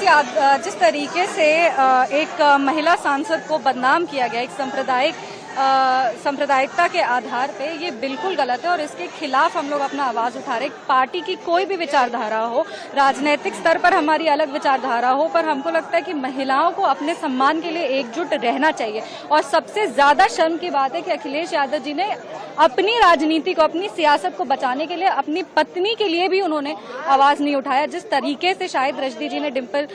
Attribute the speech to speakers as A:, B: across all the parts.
A: जिस तरीके से एक महिला सांसद को बदनाम किया गया एक सांप्रदायिकता के आधार पे, ये बिल्कुल गलत है और इसके खिलाफ हम लोग अपना आवाज उठा रहे हैं। पार्टी की कोई भी विचारधारा हो, राजनीतिक स्तर पर हमारी अलग विचारधारा हो, पर हमको लगता है कि महिलाओं को अपने सम्मान के लिए एकजुट रहना चाहिए। और सबसे ज्यादा शर्म की बात है कि अखिलेश यादव जी ने अपनी राजनीति को, अपनी सियासत को बचाने के लिए अपनी पत्नी के लिए भी उन्होंने आवाज नहीं उठाया। जिस तरीके से शायद रजनी जी ने डिम्पल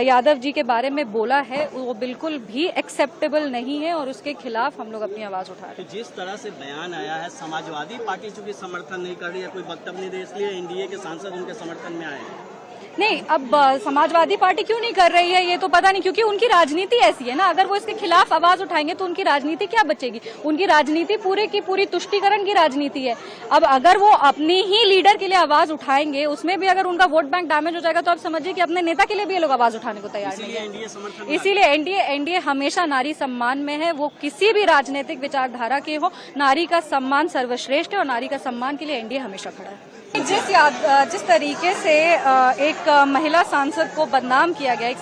A: यादव जी के बारे में बोला है, वो बिल्कुल भी एक्सेप्टेबल नहीं है और उसके खिलाफ हम लोग अपनी आवाज उठा रहे हैं।
B: तो जिस तरह से बयान आया है, समाजवादी पार्टी चूंकि समर्थन नहीं कर रही है, कोई वक्तव्य नहीं दे, इसलिए एनडीए के सांसद उनके समर्थन में आए हैं।
A: नहीं, अब समाजवादी पार्टी क्यों नहीं कर रही है ये तो पता नहीं, क्योंकि उनकी राजनीति ऐसी है ना। अगर वो इसके खिलाफ आवाज उठाएंगे तो उनकी राजनीति क्या बचेगी? उनकी राजनीति पूरे की पूरी तुष्टीकरण की राजनीति है। अब अगर वो अपनी ही लीडर के लिए आवाज उठाएंगे, उसमें भी अगर उनका वोट बैंक डैमेज हो जाएगा, तो आप समझिए कि अपने नेता के लिए भी ये लोग आवाज उठाने को तैयार नहीं है। इसीलिए एनडीए हमेशा नारी सम्मान में है। वो किसी भी राजनीतिक विचारधारा के हो, नारी का सम्मान सर्वश्रेष्ठ है और नारी का सम्मान के लिए एनडीए हमेशा खड़ा है। जिस तरीके से एक महिला सांसद को बदनाम किया गया एक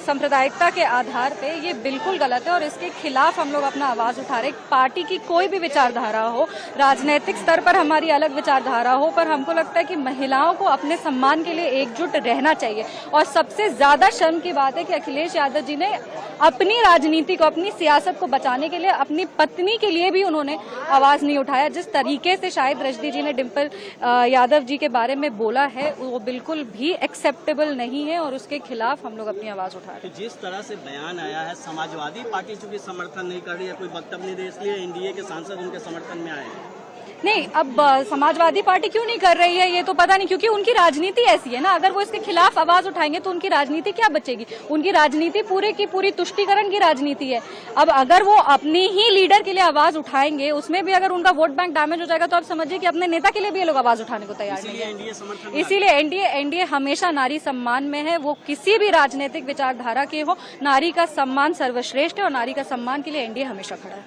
A: सांप्रदायिकता के आधार पे, ये बिल्कुल गलत है और इसके खिलाफ हम लोग अपना आवाज उठा रहे हैं। पार्टी की कोई भी विचारधारा हो, राजनीतिक स्तर पर हमारी अलग विचारधारा हो, पर हमको लगता है कि महिलाओं को अपने सम्मान के लिए एकजुट रहना चाहिए। और सबसे ज्यादा शर्म की बात है कि अखिलेश यादव जी ने अपनी राजनीति को, अपनी सियासत को बचाने के लिए अपनी पत्नी के लिए भी उन्होंने आवाज नहीं उठाया। जिस तरीके से शायद रजनी जी ने डिम्पल यादव जी के बारे में बोला है, वो बिल्कुल भी एक्सेप्टेबल नहीं है और उसके खिलाफ हम लोग अपनी आवाज उठा रहे हैं।
B: तो जिस तरह से बयान आया है, समाजवादी पार्टी चूंकि समर्थन नहीं कर रही है, कोई वक्तव्य नहीं दे, इसलिए एनडीए के सांसद उनके समर्थन में आए हैं।
A: नहीं, अब समाजवादी पार्टी क्यों नहीं कर रही है ये तो पता नहीं, क्योंकि उनकी राजनीति ऐसी है ना। अगर वो इसके खिलाफ आवाज उठाएंगे तो उनकी राजनीति क्या बचेगी? उनकी राजनीति पूरे की पूरी तुष्टीकरण की राजनीति है। अब अगर वो अपनी ही लीडर के लिए आवाज उठाएंगे, उसमें भी अगर उनका वोट बैंक डैमेज हो जाएगा, तो आप समझिए कि अपने नेता के लिए भी ये लोग आवाज उठाने को तैयार नहीं है। इसीलिए एनडीए हमेशा नारी सम्मान में है। वो किसी भी राजनीतिक विचारधारा के हो, नारी का सम्मान सर्वश्रेष्ठ है और नारी का सम्मान के लिए एनडीए हमेशा खड़ा है।